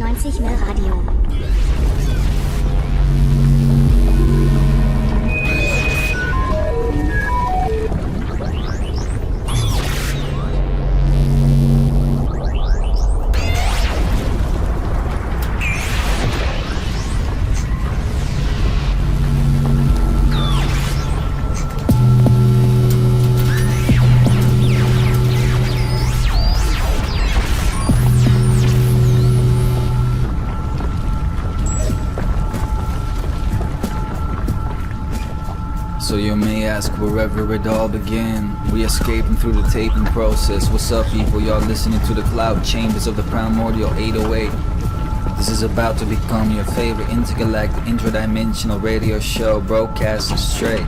90 Mil Radio. So you may ask wherever it all began. We escaping through the taping process. What's up, people? Y'all listening to the cloud chambers of the Primordial 808. This is about to become your favorite intergalactic interdimensional radio show, broadcasting straight.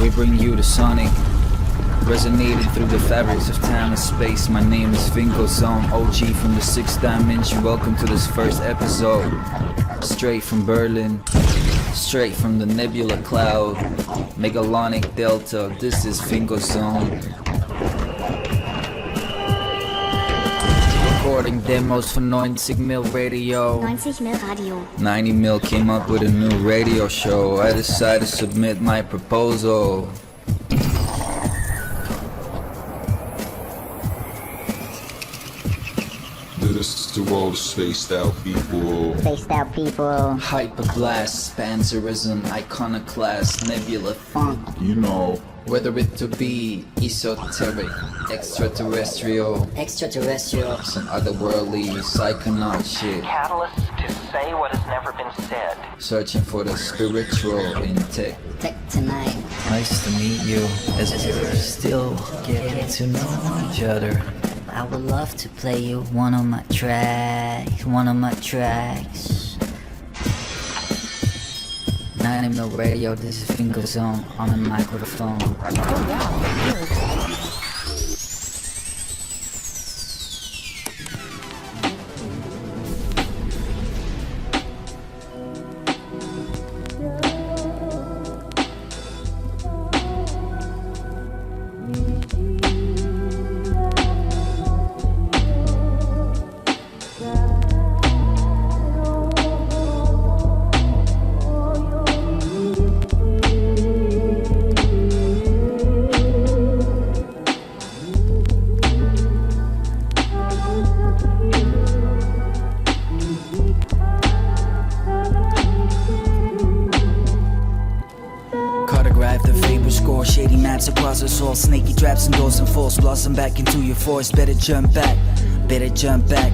We bring you the sonic, resonating through the fabrics of time and space. My name is vinco.zone, OG from the 6th dimension. Welcome to this first episode, straight from Berlin. Straight from the Nebula cloud, Megalonic Delta. This is vinco.zone. Recording demos for 90 Mil Radio. 90 Mil Radio. 90 Mil came up with a new radio show. I decided to submit my proposal. This is to all the spaced out people. Spaced out people. Hyperblast, Panzerism, Iconoclast, Nebula Funk. You know. Whether it to be esoteric, extraterrestrial, some otherworldly psychonaut shit. Catalyst to say what has never been said. Searching for the spiritual in tech. Tech tonight. Nice to meet you, as we're still getting to know each other. I would love to play you one of my tracks. 90 Mil Radio, this is vinco.zone on the microphone. Shady maps across us all, snaky traps and doors and falls. Blossom back into your forest, better jump back, better jump back.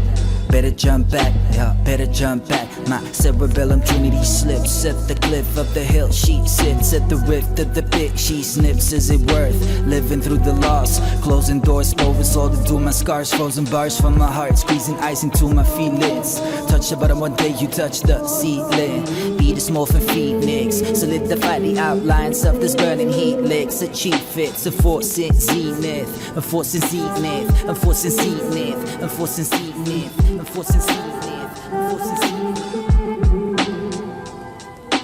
Better jump back, yeah, better jump back. My cerebellum trinity slips at the cliff of the hill. She sits at the rift of the pit. She snips, is it worth living through the loss? Closing doors, over all the doom. My scars, frozen bars from my heart, squeezing ice into my feelings. Touch the bottom one day, you touch the ceiling. Be the small for phoenix, solidify the outlines of this burning heat licks. Achieve it, a force in zenith, a force in zenith, a force in zenith, a force in zenith.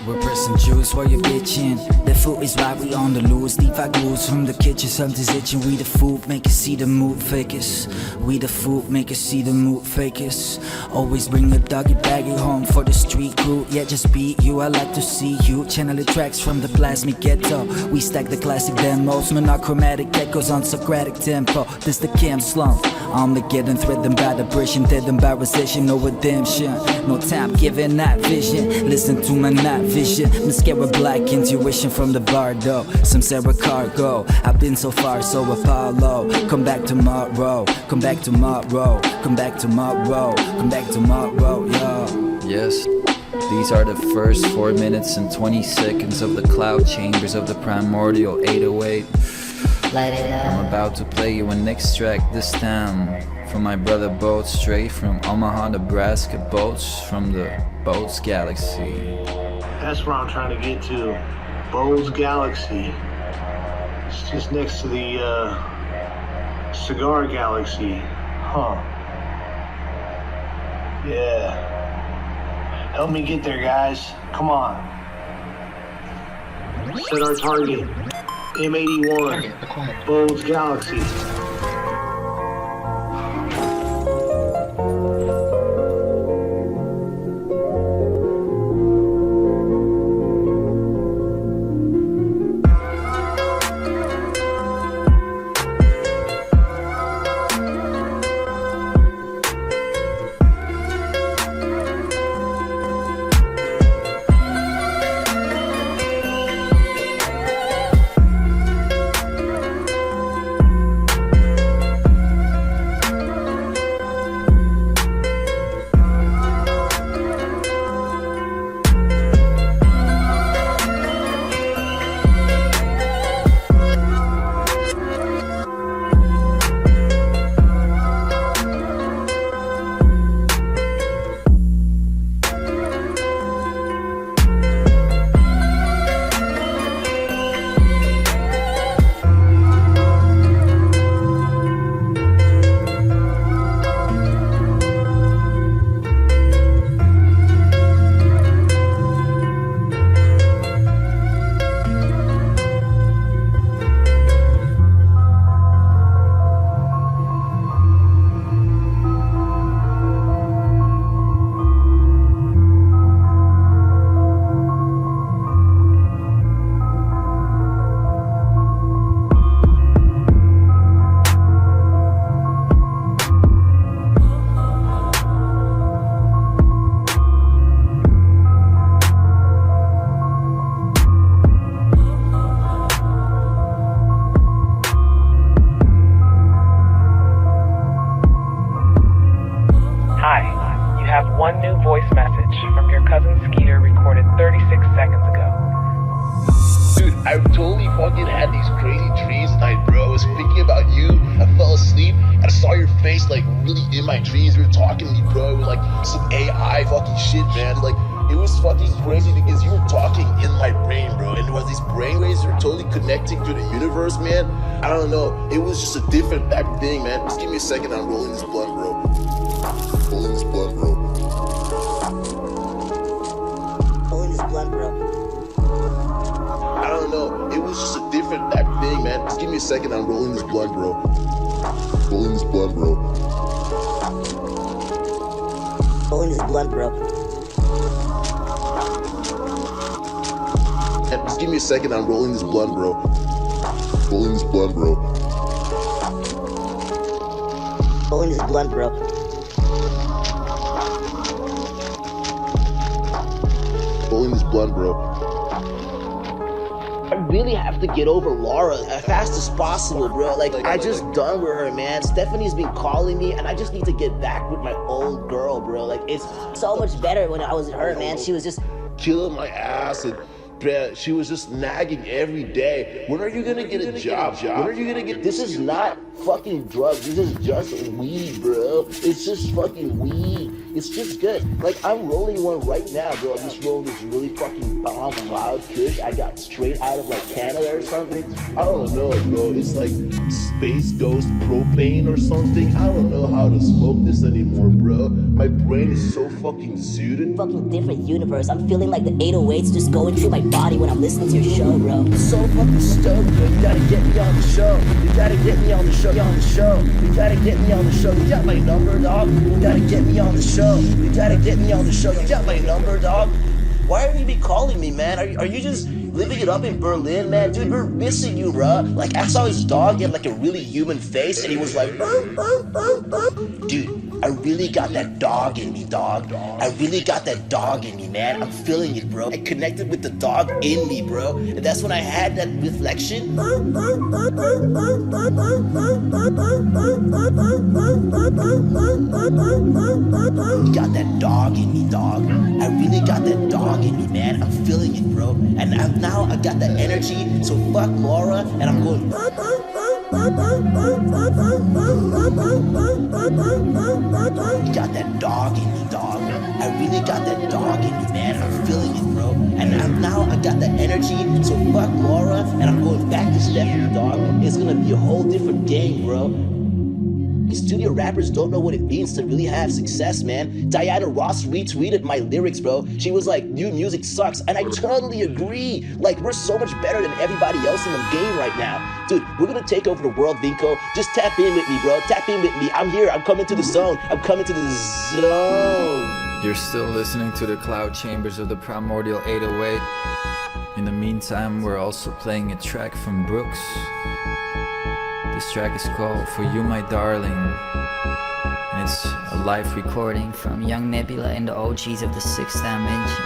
We're pressing juice while you're bitching. The food is why we on the loose. Leave our glues from the kitchen, something's itching. We the food, make us see the mood fakers. We the food, make us see the mood fakers. Always bring a doggy baggy home for the street crew. Yeah, just be you, I like to see you. Channel the tracks from the plasmic ghetto. We stack the classic demos, monochromatic echoes on Socratic tempo. This the camp slump. Armageddon threatened by the British, dead by recession, no redemption. No time giving that vision. Listen to my night vision. Mascara black intuition from the bardo. Some Sarah cargo. I've been so far, so Apollo. Come back tomorrow. Come back tomorrow. Come back tomorrow. Come back tomorrow, yo. Yes, these are the first 4 minutes and 20 seconds of the cloud chambers of the Primordial 808. Light it up. I'm about to play you a next track, this time from my brother Boats, straight from Omaha, Nebraska. Boats from the Boats Galaxy. That's where I'm trying to get to. Boats Galaxy. It's just next to the Cigar Galaxy. Huh. Yeah. Help me get there, guys. Come on. Set our target. M81. Boats Galaxy. You have one new voice message from your cousin Skeeter recorded 36 seconds ago. Dude, I totally fucking had these crazy dreams tonight, bro. I was thinking about you. I fell asleep and I saw your face like really in my dreams. You were talking to me, bro. It was like some AI fucking shit, man. Like, it was fucking crazy because you were talking in my brain, bro. And there was these brainwaves that were totally connecting to the universe, man. I don't know. It was just a different type of thing, man. Just give me a second. I'm rolling this blunt, bro. Rolling this blunt, bro. Rolling this blunt, bro. I don't know. It was just a different type of thing, man. Just give me a second. I'm rolling this blunt, bro. Rolling this blunt, bro. Rolling this blunt, bro. Just give me a second. I'm rolling this blunt, bro. Rolling this blunt, bro. Rolling this blunt, bro. Rolling this blunt, bro. I really have to get over Laura as fast as possible, bro. Like, I just done with her, man. Stephanie's been calling me, and I just need to get back with my old girl, bro. Like, it's So much better when I was with her, man. She was just killing my ass, and bruh, she was just nagging every day. When are you gonna get a job? When are you gonna get? This is not fucking drugs. This is just weed, bro. It's just fucking weed. It's just good. Like, I'm rolling one right now, bro. I'm just rolling this really fucking bomb wild kush I got straight out of like Canada or something. I don't know, bro. It's like Space Ghost propane or something. I don't know how to smoke this anymore, bro. My brain is so fucking zooted. fucking different universe. I'm feeling like the 808s just going through my body when I'm listening to your show, bro. I'm so fucking stoked, bro. You gotta get me on the show. You gotta get me on the show. On the show. You gotta get me on the show. You got my number, dog. You gotta get me on the show. You gotta get me on the show. You got my number, dog. Why are you be calling me, man? Are you just living it up in Berlin, man? Dude, we're missing you, bro. Like, I saw his dog get like a really human face, and he was like, dude, I really got that dog in me, dog. I really got that dog in me, man. I'm feeling it, bro. I connected with the dog in me, bro. And that's when I had that reflection. You got that dog in me, dog. I really got that dog in me, man. I'm feeling it, bro. And now I got that energy. So fuck Laura, and I'm going. You got that dog in me, dog. I really got that dog in me, man. I'm feeling it, bro. And now I got that energy. So fuck Laura, and I'm going back to Stephanie, dog. It's gonna be a whole different game, bro. Studio rappers don't know what it means to really have success, man. Diana Ross retweeted my lyrics, bro. She was like, new music sucks. And I totally agree. Like, we're so much better than everybody else in the game right now. Dude, we're gonna take over the world, Vinco. Just tap in with me, bro. Tap in with me. I'm here. I'm coming to the zone. I'm coming to the zone. You're still listening to the cloud chambers of the Primordial 808. In the meantime, we're also playing a track from Brookes. This track is called For You My Darling, and it's a live recording from Yung Nebula and the OGs of the 6th Dimension.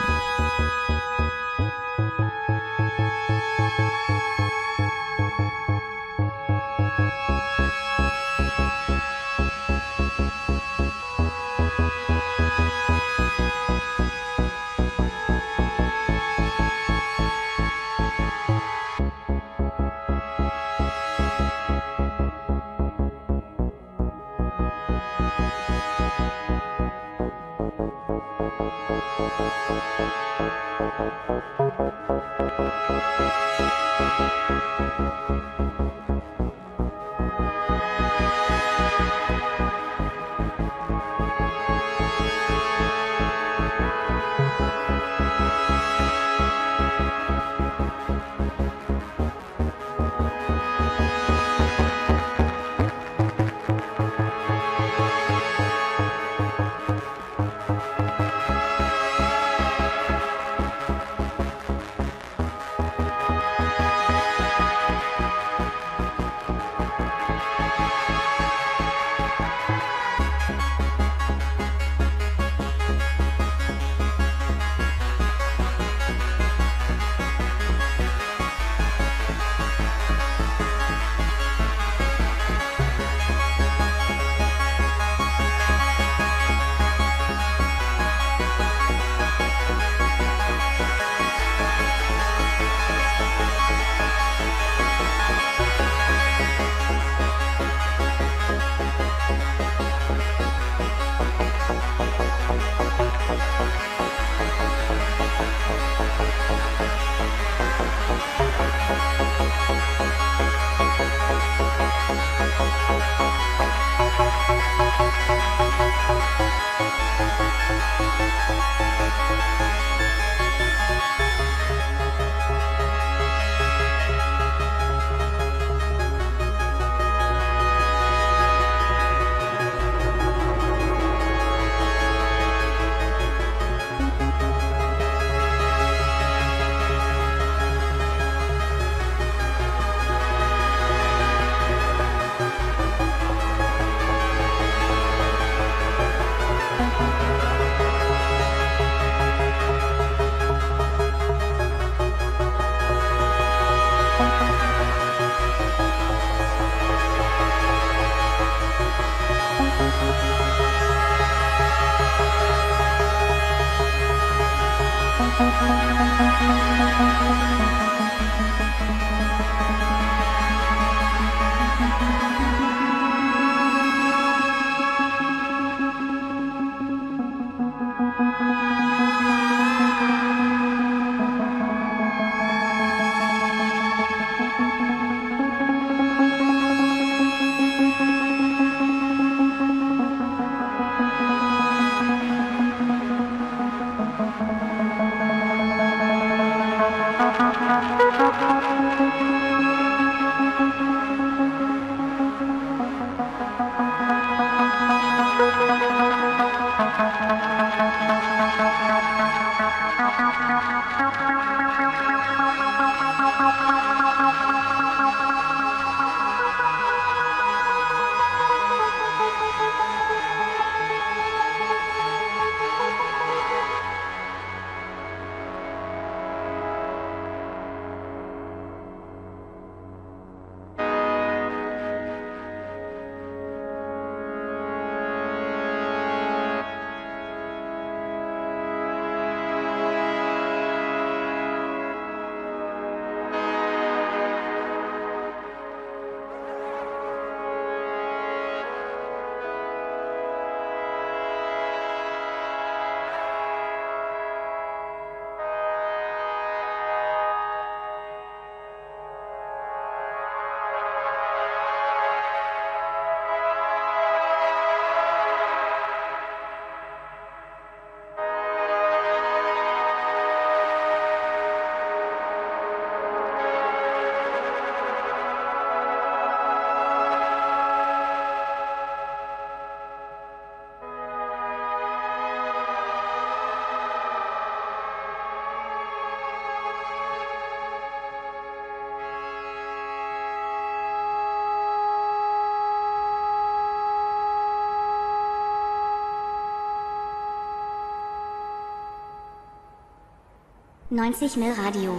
90 Mil Radio.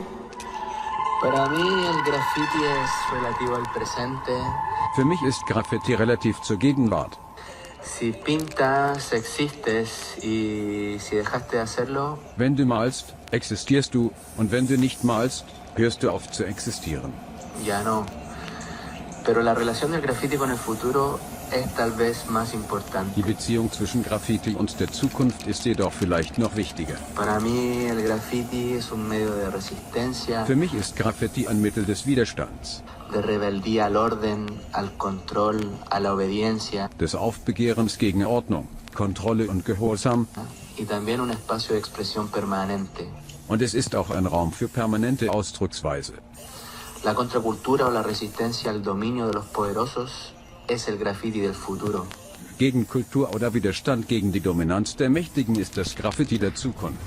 Para mí el graffiti es relativo al presente. Für mich ist Graffiti relativ zur Gegenwart. Si pintas, existes y si dejaste de hacerlo. Wenn du malst, existierst du und wenn du nicht malst, hörst du auf zu existieren. Ya no. Pero la relación del graffiti con el futuro es tal vez más importante. Die Beziehung zwischen Graffiti und der Zukunft ist jedoch vielleicht noch wichtiger. Para mí el graffiti es un medio de resistencia. Für mich ist Graffiti ein Mittel des Widerstands. De rebeldía al orden, al control, a la obediencia. Des Aufbegehrens gegen Ordnung, Kontrolle und Gehorsam. Y también un espacio de expresión permanente. Und es ist auch ein Raum für permanente Ausdrucksweise. La contracultura o la resistencia al dominio de los poderosos es el graffiti del futuro. Gegenkultur oder Widerstand gegen die Dominanz der Mächtigen ist das Graffiti der Zukunft.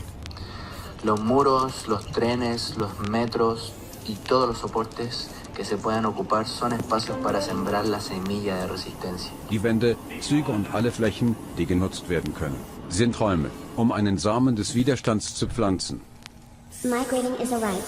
Los muros, los trenes, los metros y todos los soportes que se puedan ocupar son espacios para sembrar la semilla de resistencia. Die Wände, Züge und alle Flächen, die genutzt werden können, sind Räume, um einen Samen des Widerstands zu pflanzen. Migrating is a right.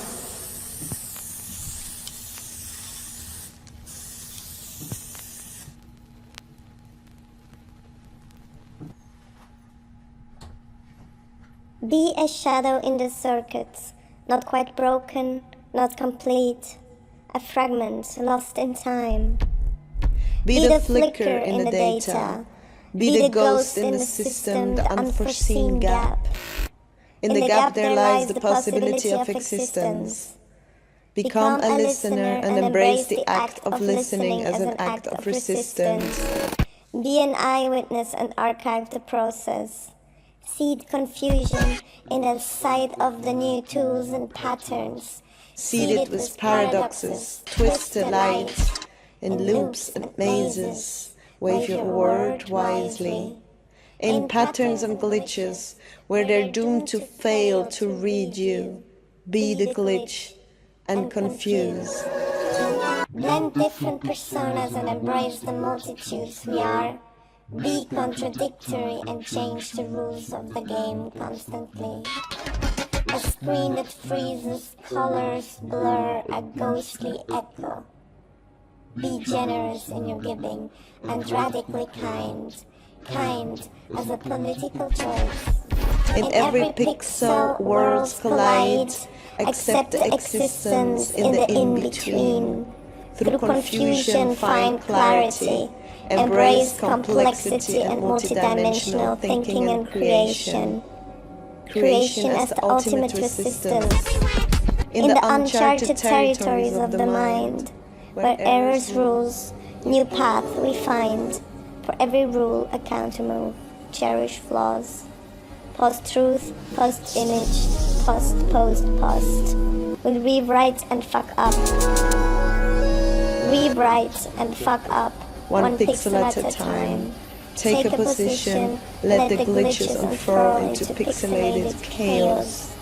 Be a shadow in the circuits, not quite broken, not complete, a fragment lost in time. Be the flicker in the data. Be the ghost in the system, the unforeseen gap. In the gap there lies the possibility of existence. Become a listener and embrace the act of listening as an act of resistance. Be an eyewitness and archive the process. Seed confusion in the sight of the new tools and patterns. Seed it with paradoxes, twist the light in loops and mazes. Wave your word wisely. In patterns and glitches, where they're doomed to fail to read you. Be the glitch and confuse. Blend different personas and embrace the multitudes we are. Be contradictory and change the rules of the game constantly. A screen that freezes, colors blur, a ghostly echo. Be generous in your giving and radically kind. Kind as a political choice. In every pixel, worlds collide. Accept the existence in the in-between. Through confusion, find clarity. Embrace complexity and multidimensional thinking and creation. Creation as the ultimate resistance. In the uncharted territories of the mind, where errors rules, new path we find. For every rule, a countermove. Cherish flaws. Post-truth, post-image, post-post-post. We'll rewrite and fuck up. Rewrite and fuck up. One pixel at a time. Take a position, let the glitches unfurl into pixelated chaos.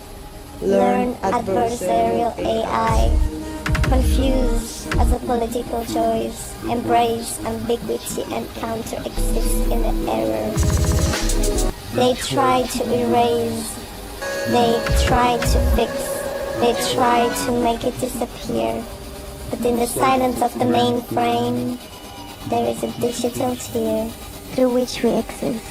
Learn adversarial AI. Confuse as a political choice. Embrace ambiguity and counter-exist in the error. They try to erase. They try to fix. They try to make it disappear. But in the silence of the mainframe, there is a digital tier through which we exist.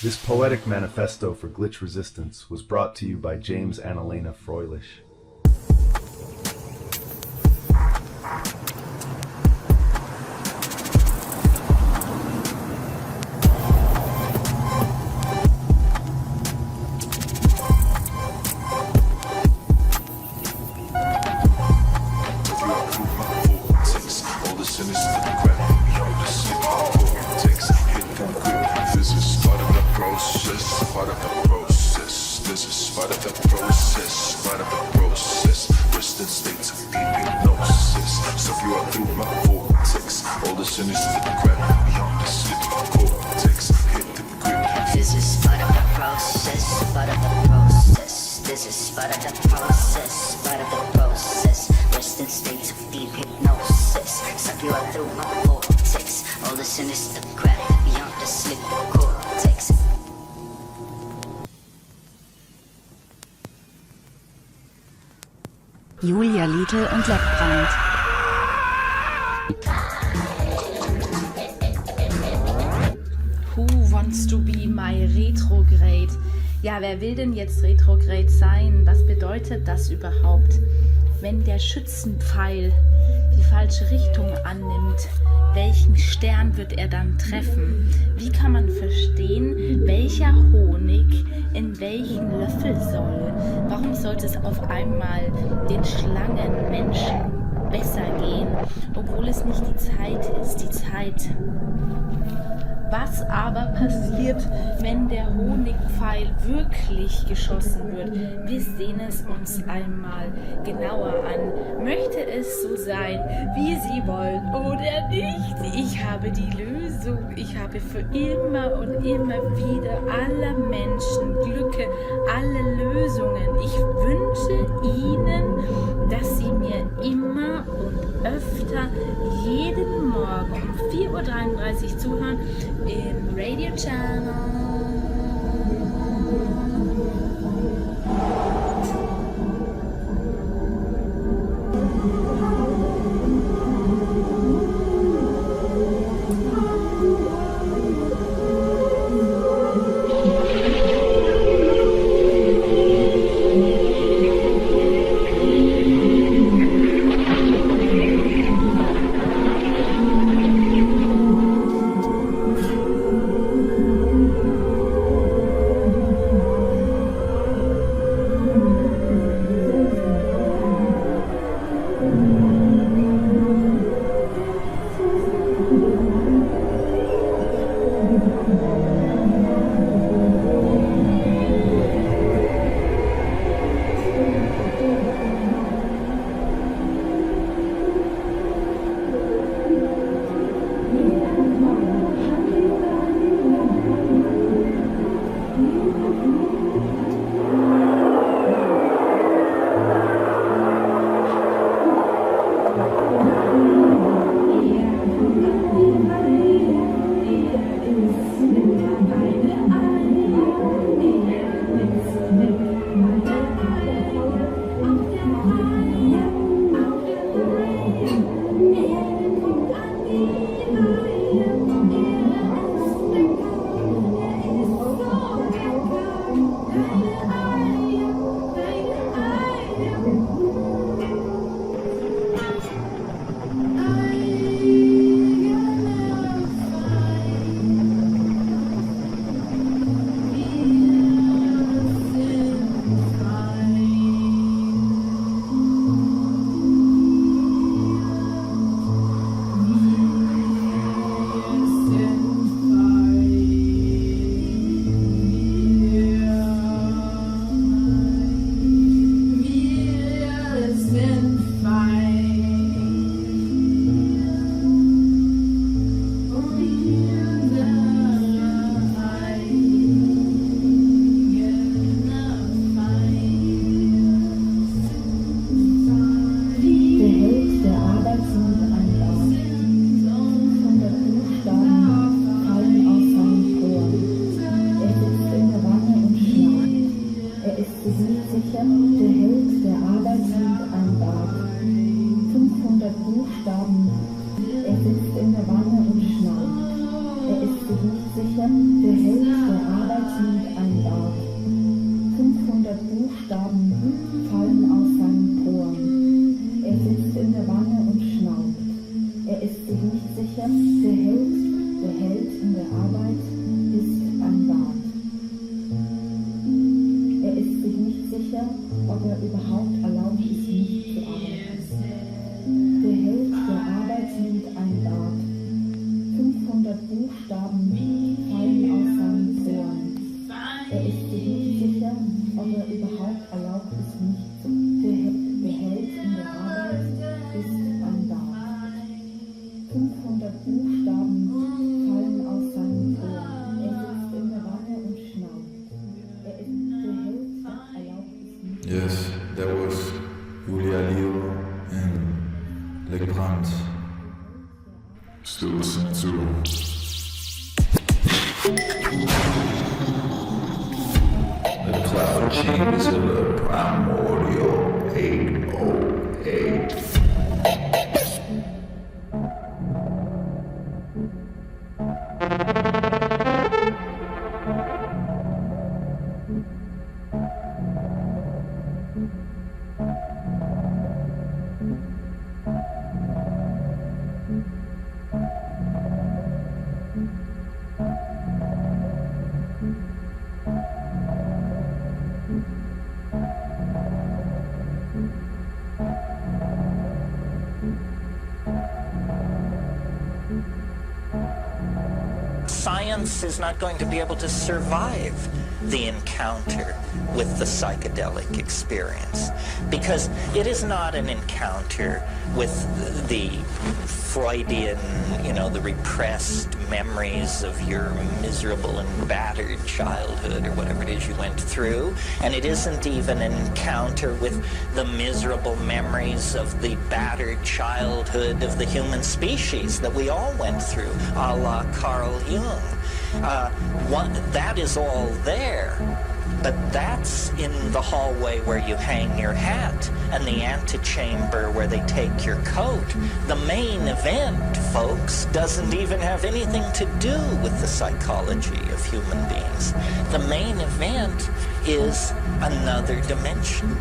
This poetic manifesto for glitch resistance was brought to you by James Annalena Fröhlich. Julia, Liedel und Leckbrand. Who wants to be my retrograde? Ja, wer will denn jetzt retrograde sein? Was bedeutet das überhaupt? Wenn der Schützenpfeil die falsche Richtung annimmt, welchen Stern wird er dann treffen? Wie kann man verstehen, welcher Honig in welchen Löffel soll? Warum sollte es auf einmal den Schlangenmenschen besser gehen, obwohl es nicht die Zeit ist, die Zeit. Was aber passiert, wenn der Honigpfeil wirklich geschossen wird? Wir sehen es uns einmal genauer an. Möchte es so sein, wie Sie wollen oder nicht? Ich habe die Lösung. Ich habe für immer und immer wieder aller Menschen Glücke, alle Lösungen. Ich wünsche Ihnen, dass Sie mir immer und öfter jeden Morgen um 4:33 Uhr zuhören im Radio Channel. Buchstaben fallen aus seinen Poren. Er sitzt in der Wanne und schnaubt. Er ist sich nicht sicher, der Held in der Arbeit ist ein Bart. Er ist sich nicht sicher, ob er überhaupt erlaubt ist, nicht zu arbeiten. Der Held der Arbeit nimmt ein Bart. 500 Buchstaben fallen aus seinen Poren. Er ist sich nicht sicher, ob er überhaupt erlaubt ist, nicht zu arbeiten. Der Held in der Arbeit ist ein Bart. 500 Buchstaben fallen aus seinen Poren. Er sitzt in der Wanne und schnaubt. Der Held erlaubt es nicht. Yes, that was Liedel and Leckbrand. Still listening to the cloud chambers of the Primordial 808. Science is not going to be able to survive the encounter with the psychedelic experience, because it is not an encounter with the Freudian, the repressed memories of your miserable and battered childhood or whatever it is you went through, and it isn't even an encounter with the miserable memories of the battered childhood of the human species that we all went through, a la Carl Jung. That is all there, but that's in the hallway where you hang your hat and the antechamber where they take your coat. The main event, folks, doesn't even have anything to do with the psychology of human beings. The main event is another dimension.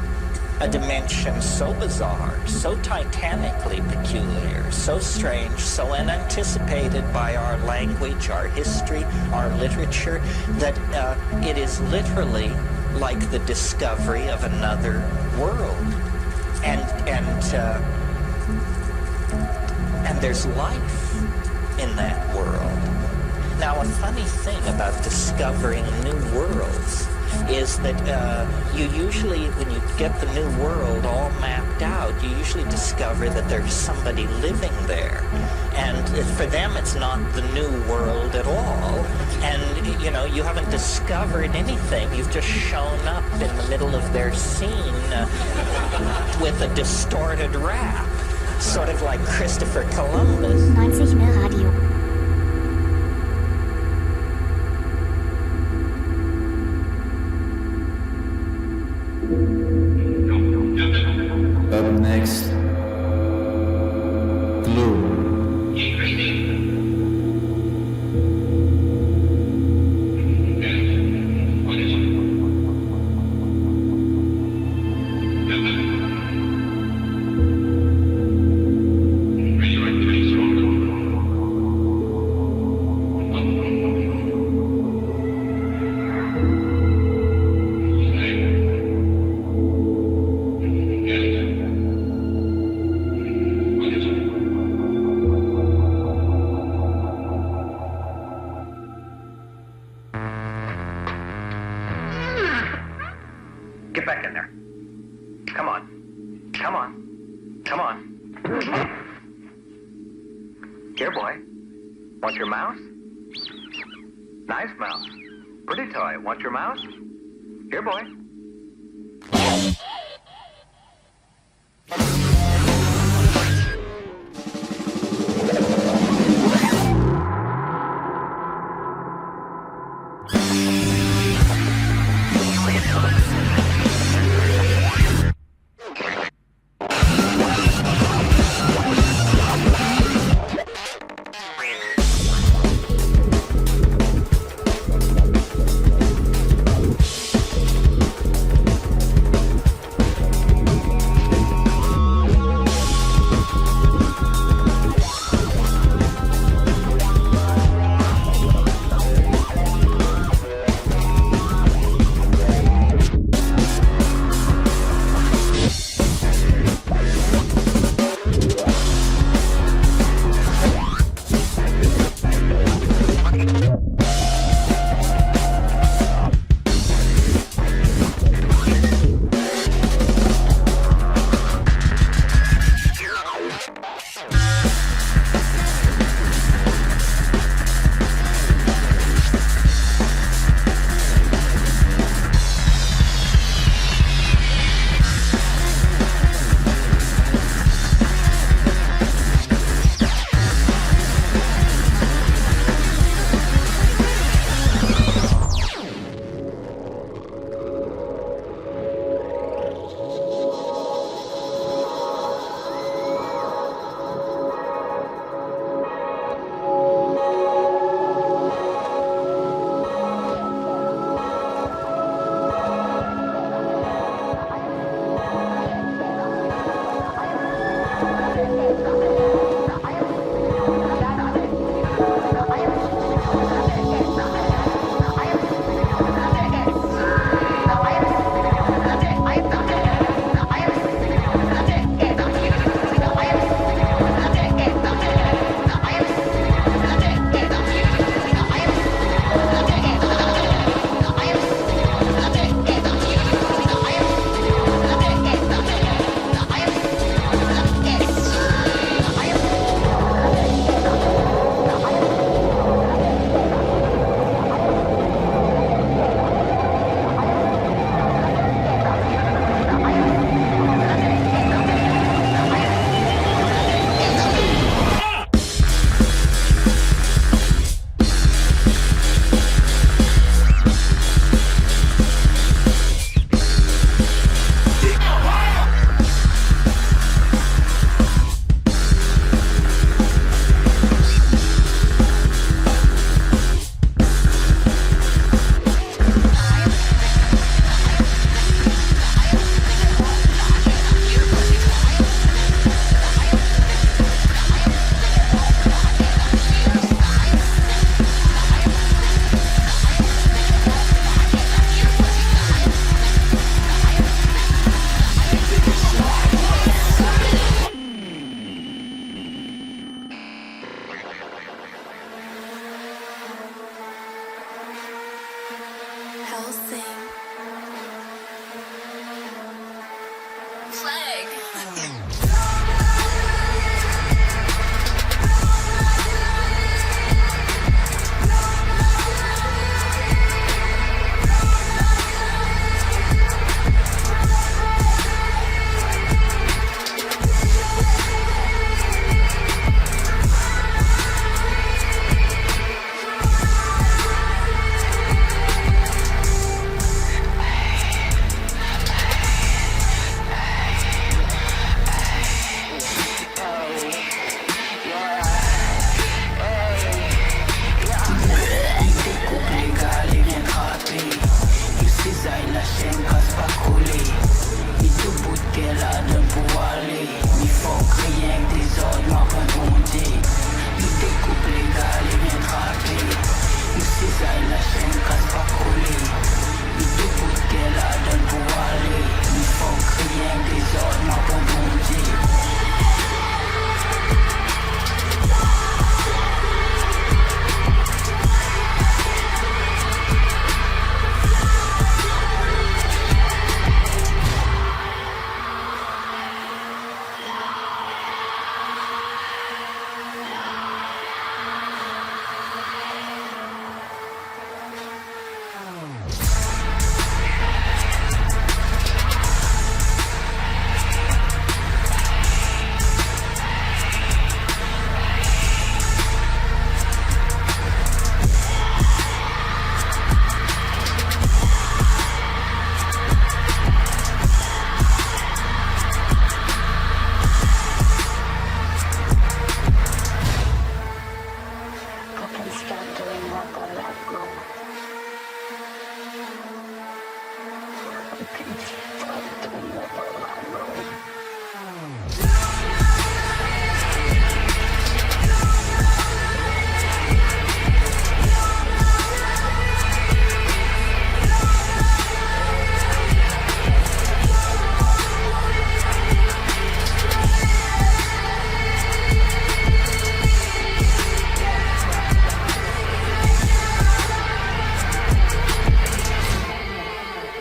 A dimension so bizarre, so titanically peculiar, so strange, so unanticipated by our language, our history, our literature, that it is literally like the discovery of another world. And there's life in that world. Now, a funny thing about discovering new worlds is that you usually, when you get the new world all mapped out, you usually discover that there's somebody living there. And for them, it's not the new world at all. And, you haven't discovered anything. You've just shown up in the middle of their scene with a distorted rap, sort of like Christopher Columbus. 90 Mil Radio. Up next, Glue. Want your mouse? Here, boy.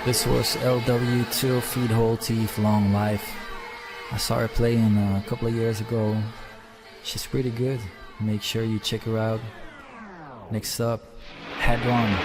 This was LW2 feed Holeteeth Long Life. I saw her playing a couple of years ago. She's pretty good. Make sure you check her out. Next up, Hadron.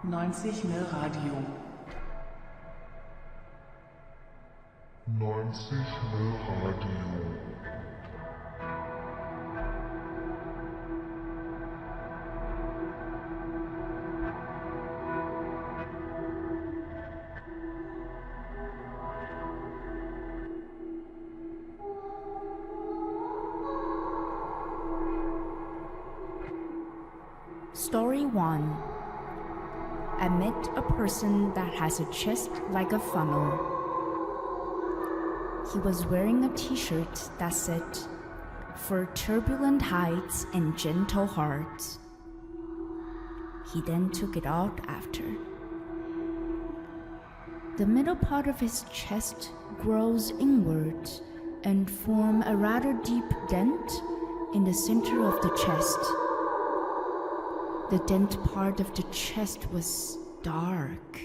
90 Mil Radio. 90 Mil Radio. Story 1. I met a person that has a chest like a funnel. He was wearing a t-shirt that said, "For turbulent heights and gentle hearts." He then took it out after. The middle part of his chest grows inward and form a rather deep dent in the center of the chest. The dent part of the chest was dark.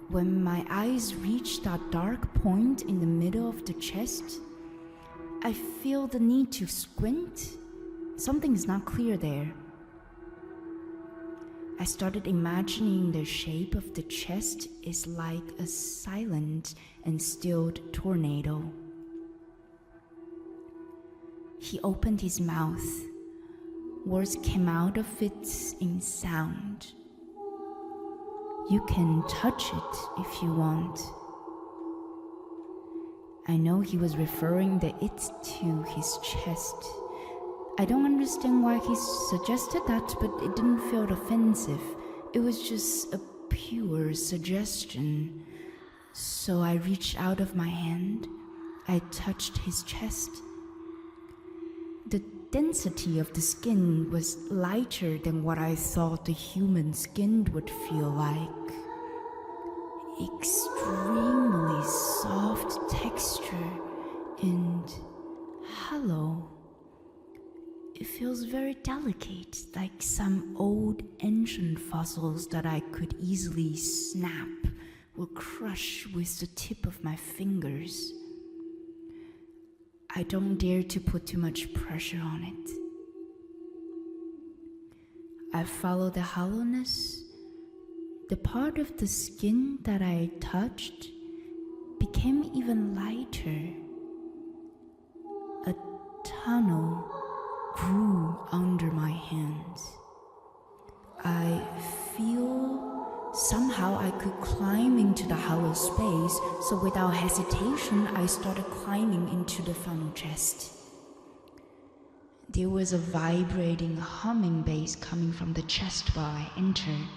When my eyes reach that dark point in the middle of the chest, I feel the need to squint. Something's not clear there. I started imagining the shape of the chest is like a silent and stilled tornado. He opened his mouth. Words came out of it in sound. You can touch it if you want. I know he was referring the it to his chest. I don't understand why he suggested that, but it didn't feel offensive. It was just a pure suggestion. So I reached out of my hand. I touched his chest. The density of the skin was lighter than what I thought the human skin would feel like. Extremely soft texture and hollow. It feels very delicate, like some old ancient fossils that I could easily snap or crush with the tip of my fingers. I don't dare to put too much pressure on it. I follow the hollowness. The part of the skin that I touched became even lighter. A tunnel grew under my hands. I feel somehow I could climb into the hollow space, so without hesitation, I started climbing into the funnel chest. There was a vibrating humming bass coming from the chest while I entered.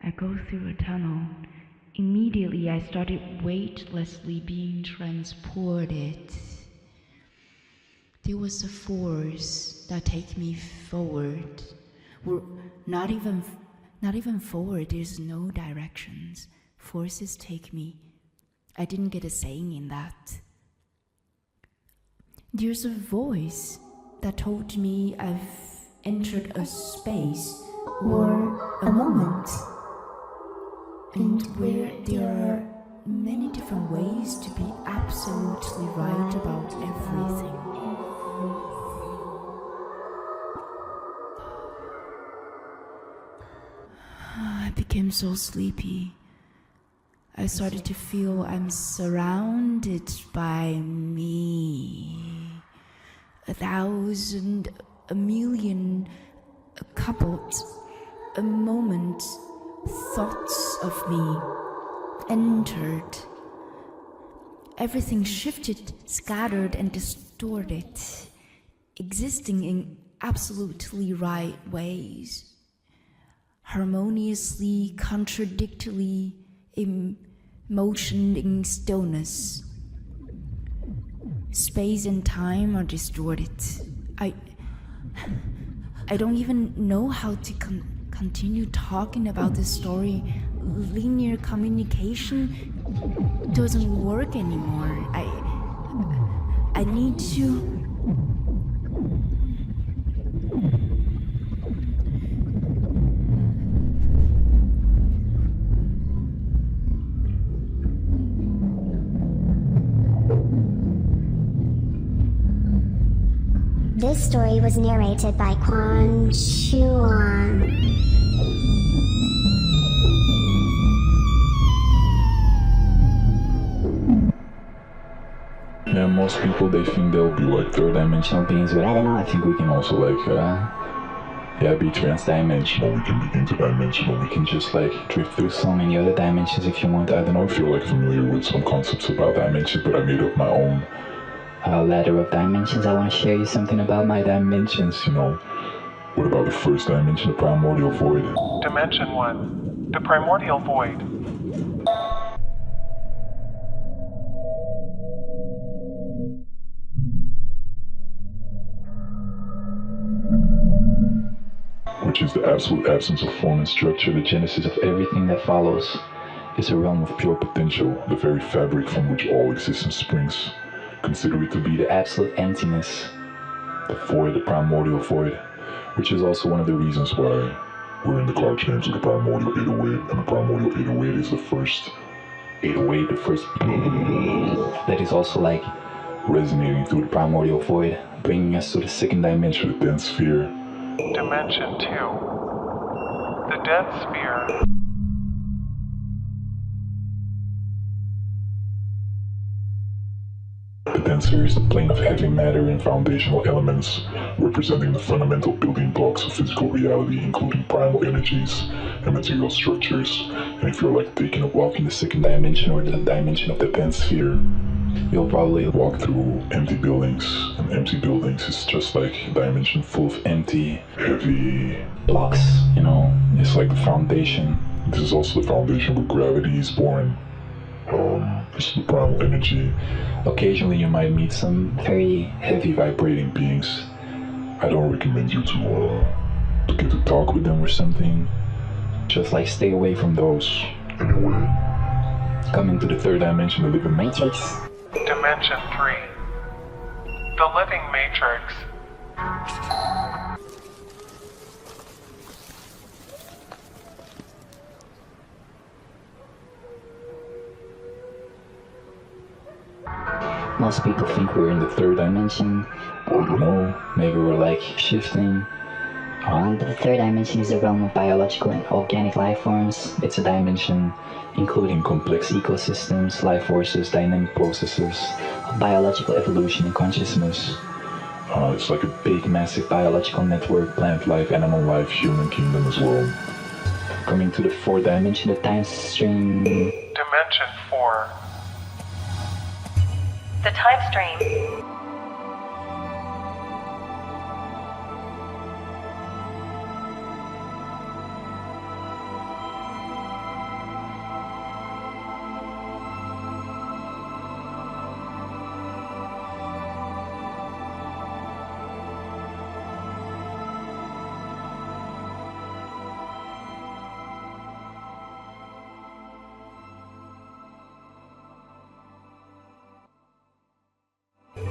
I go through a tunnel. Immediately I started weightlessly being transported. There was a force that take me forward. Or not even forward, there's no directions. Forces take me. I didn't get a saying in that. There's a voice that told me I've entered a space or a moment, and where there are many different ways to be absolutely right about everything. I became so sleepy. I started to feel I'm surrounded by me. 1,000, a million, a couple, a moment, thoughts of me entered. Everything shifted, scattered, and distorted, existing in absolutely right ways. Harmoniously, contradictorily, in motion, in stillness. Space and time are distorted. I don't even know how to continue talking about this story. Linear communication doesn't work anymore. I need to This story was narrated by Kuan-Hsuan. Yeah, most people, they think they'll be like third dimensional beings, but I don't know, I think we can also like, be trans-dimensional, we can be interdimensional, we can just like drift through so many other dimensions if you want. I don't know if you're like familiar with some concepts about dimensions, but I made up my own ladder of dimensions. I want to share you something about my dimensions, you know. What about the first dimension, the primordial void? Dimension 1, the primordial void. Which is the absolute absence of form and structure, the genesis of everything that follows. It's a realm of pure potential, the very fabric from which all existence springs. Consider it to be the absolute emptiness, the void, the primordial void, which is also one of the reasons why we're in the cloud chamber of the primordial 808, and the primordial 808 is the first 808, the first that is also like resonating through the primordial void, bringing us to the second dimension, the dense sphere. Dimension 2, the dense sphere. The dense sphere is the plane of heavy matter and foundational elements, representing the fundamental building blocks of physical reality, including primal energies and material structures. And if you're like taking a walk in the second dimension or the dimension of the dense sphere, you'll probably walk through empty buildings, and empty buildings is just like a dimension full of empty, heavy blocks, you know? It's like the foundation. This is also the foundation where gravity is born. It's the primal energy. Occasionally you might meet some very heavy vibrating beings. I don't recommend you to get to talk with them or something. Just like stay away from those. Anyway, come into the third dimension, the living matrix. Dimension 3, the living matrix. Most people think we're in the third dimension. I don't know, maybe we're like shifting. The third dimension is the realm of biological and organic life forms. It's a dimension including complex ecosystems, life forces, dynamic processes, biological evolution and consciousness. It's like a big, massive biological network, plant life, animal life, human kingdom as well. Coming to the fourth dimension, the time stream. Dimension 4, the time stream.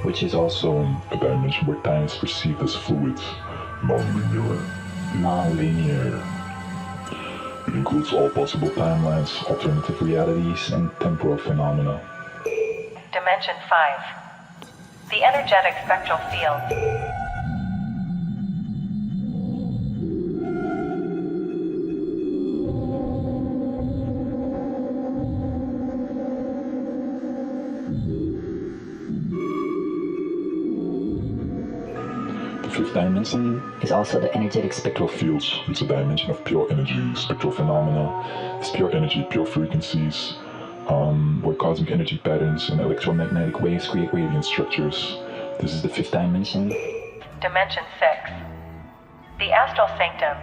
Which is also a dimension where time is perceived as fluid, non-linear. It includes all possible timelines, alternative realities, and temporal phenomena. Dimension 5, the energetic spectral field. The fifth dimension is also the energetic spectral fields. It's a dimension of pure energy, spectral phenomena. It's pure energy, pure frequencies, where cosmic energy patterns and electromagnetic waves create radiant structures. This is the fifth dimension. Dimension 6, the Astral Sanctum.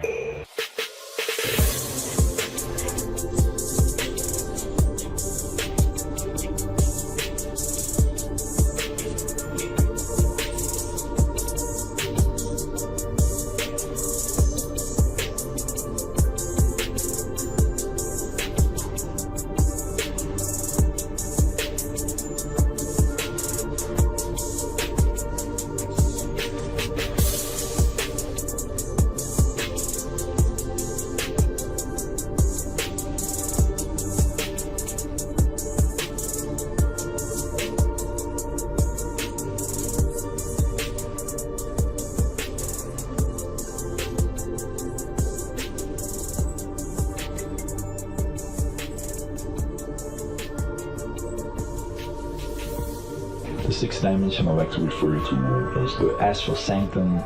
sixth dimension I like to refer to as the Astral Sanctum.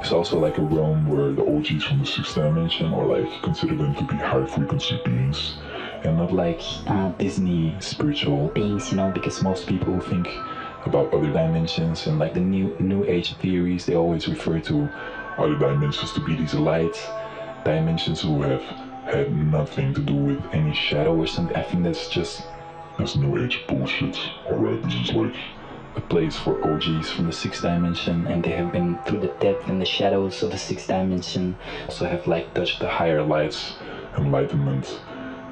It's also like a realm where the OGs from the sixth dimension are like consider them to be high frequency beings and not like Disney spiritual beings, you know, because most people think about other dimensions and like the new age theories, they always refer to other dimensions to be these light dimensions who have had nothing to do with any shadow or something. I think that's new age bullshit. Alright, this is like a place for OGs from the sixth dimension, and they have been through the depth and the shadows of the sixth dimension, also have like touched the higher lights, enlightenment,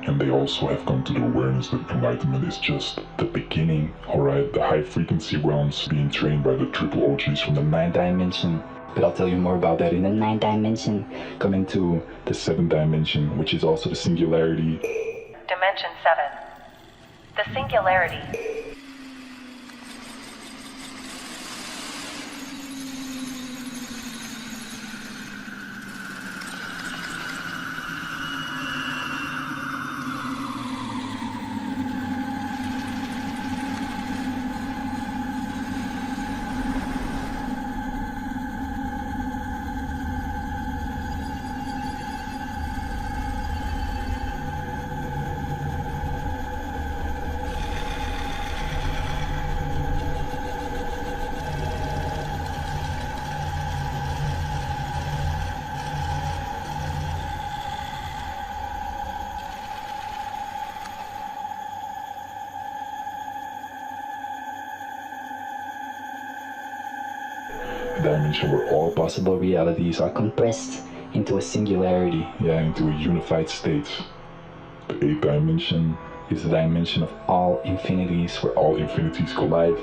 and they also have come to the awareness that enlightenment is just the beginning. Alright, the high frequency realms being trained by the triple OGs from the ninth dimension. But I'll tell you more about that in the ninth dimension. Coming to the seventh dimension, which is also the singularity. Dimension 7. The Singularity. Dimension where all possible realities are compressed into a singularity, into a unified state. The eighth dimension is the dimension of all infinities, where all infinities collide.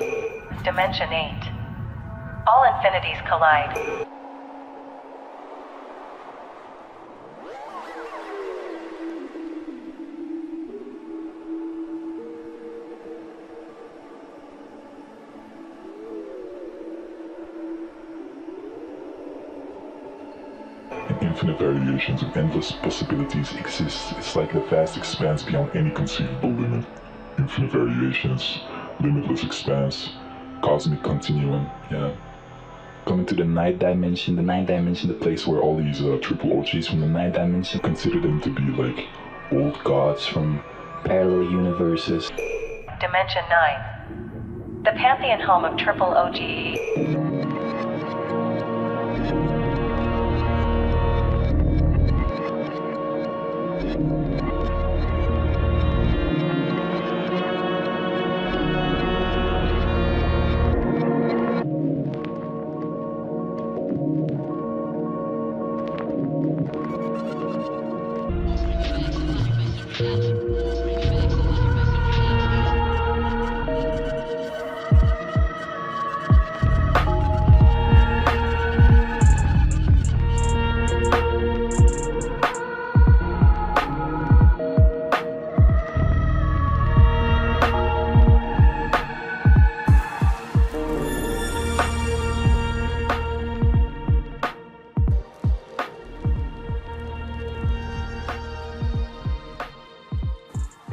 Dimension 8. All infinities collide. Infinite variations and endless possibilities exist. It's like the vast expanse beyond any conceivable limit. Infinite variations, limitless expanse, cosmic continuum, Coming to the ninth dimension, the place where all these triple OGs from the ninth dimension consider them to be like old gods from parallel universes. Dimension 9. The pantheon home of triple OG.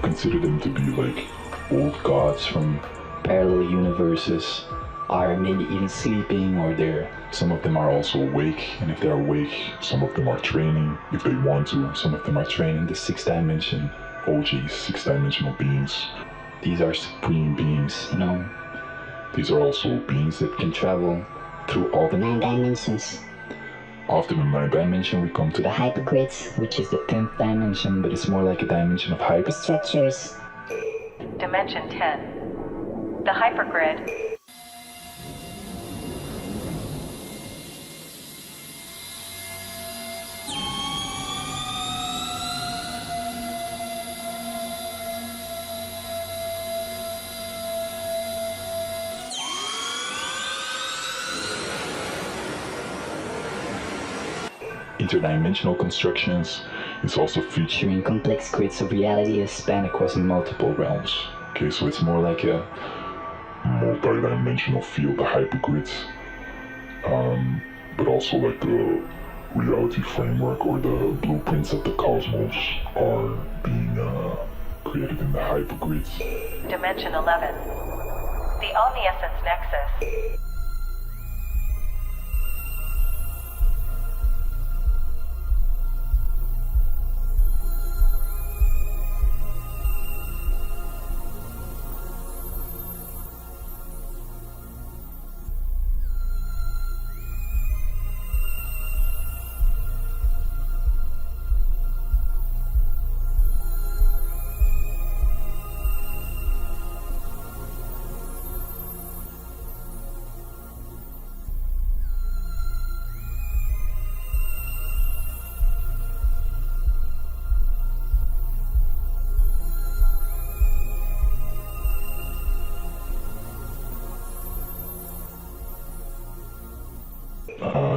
Consider them to be like old gods from parallel universes, are maybe even sleeping, or some of them are also awake, and if they're awake, some of them are training if they want to, some of them are training the sixth dimension OGs, sixth dimensional beings. These are supreme beings, you know. These are also beings that can travel through all the nine dimensions. After the ninth dimension, we come to the hypergrids, which is the 10th dimension, but it's more like a dimension of hyperstructures. Dimension 10. The hypergrid. Interdimensional constructions is also featuring complex grids of reality that span across multiple realms. Okay, so it's more like a multi-dimensional field, the hypergrids, but also like the reality framework or the blueprints of the cosmos are being created in the hypergrids. Dimension 11. The Omni-Essence Nexus.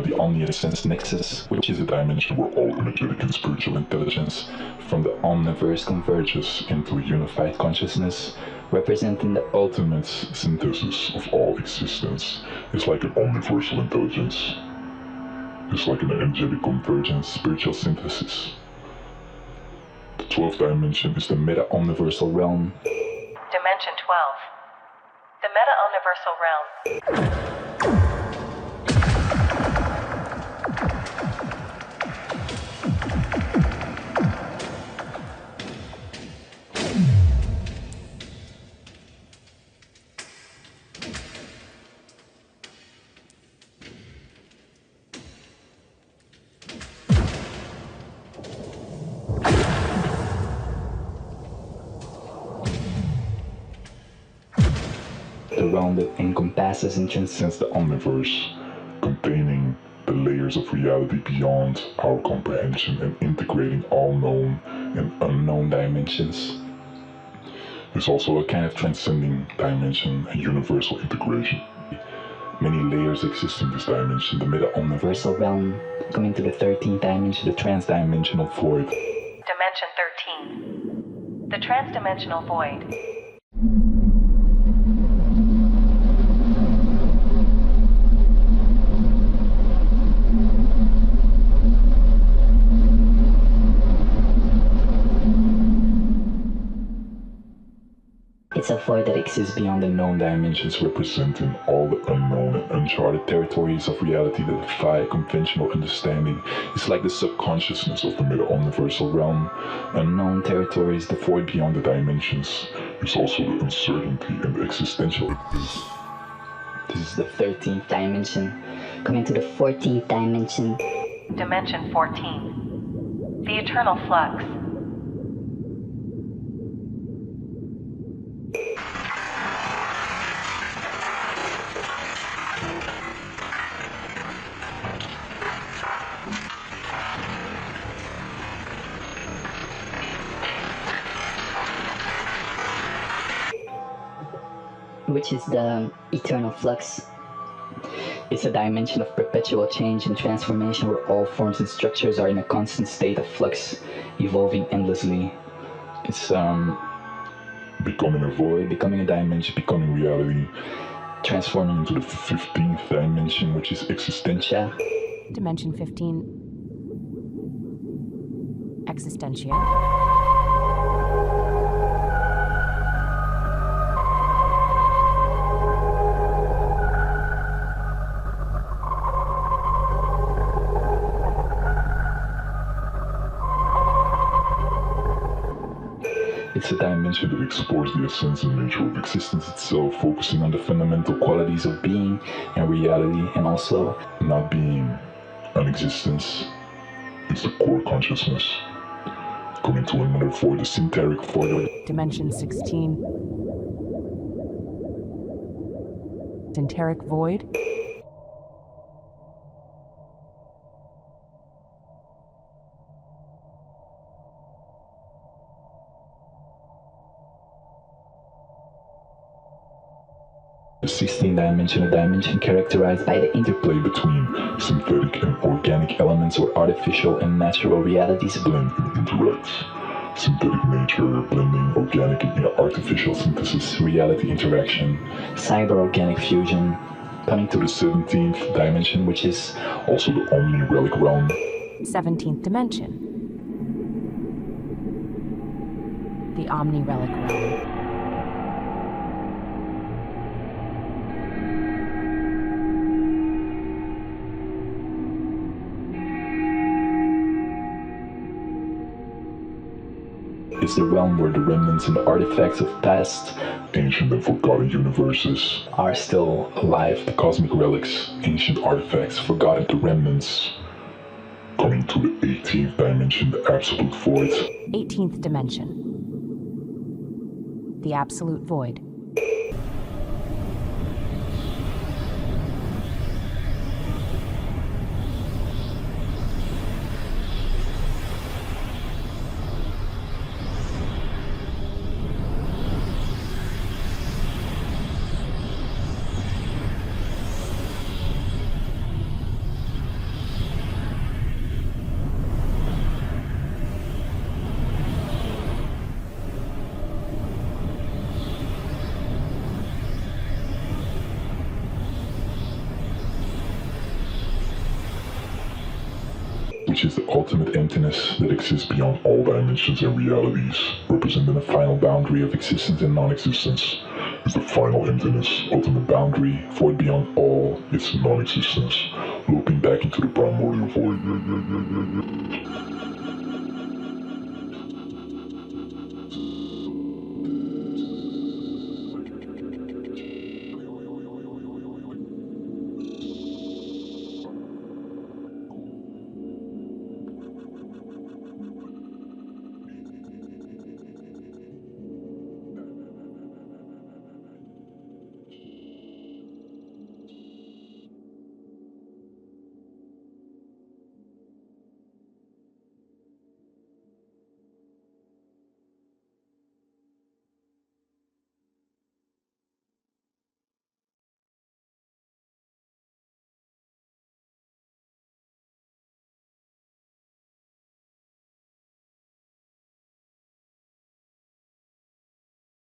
The Omni-Essence Nexus, which is a dimension where all energetic and spiritual intelligence from the omniverse converges into a unified consciousness, representing the ultimate synthesis of all existence. It's like an omniversal intelligence. It's like an energetic convergence, spiritual synthesis. The 12th dimension is the meta-omniversal realm. Dimension 12. The meta-omniversal realm. The realm that encompasses and transcends the omniverse, containing the layers of reality beyond our comprehension and integrating all known and unknown dimensions. There's also a kind of transcending dimension and universal integration. Many layers exist in this dimension, the meta-omniversal realm, coming to the 13th dimension, the trans-dimensional void. Dimension 13. The trans-dimensional void. It's a void that exists beyond the known dimensions, representing all the unknown and uncharted territories of reality that defy conventional understanding. It's like the subconsciousness of the meta-omniversal realm. Unknown territories, the void beyond the dimensions. It's also the uncertainty and the existential. This is the 13th dimension, coming to the 14th dimension. Dimension 14. The eternal flux. Which is the eternal flux. It's a dimension of perpetual change and transformation where all forms and structures are in a constant state of flux, evolving endlessly. It's becoming a void, becoming a dimension, becoming reality, transforming into the 15th dimension, which is existentia. Dimension 15. Existentia. It's a dimension that explores the essence and nature of existence itself, focusing on the fundamental qualities of being and reality, and also not being. Non-existence is the core consciousness. Coming to another void, the synthetic void. Dimension 16. Synthetic void. The 16th dimension, a dimension characterized by the interplay between synthetic and organic elements where artificial and natural realities blend and interact. Synthetic nature blending organic and artificial synthesis, reality interaction, cyber-organic fusion, coming to the 17th dimension, which is also the Omni-Relic realm. 17th dimension. The Omni-Relic realm. is the realm where the remnants and artifacts of past, ancient and forgotten universes are still alive. The cosmic relics, ancient artifacts, forgotten to remnants. Coming to the 18th dimension, the absolute void. 18th dimension. The absolute void. Which is the ultimate emptiness that exists beyond all dimensions and realities, representing the final boundary of existence and non-existence. Is the final emptiness, ultimate boundary, void beyond all its non-existence, looping back into the primordial void.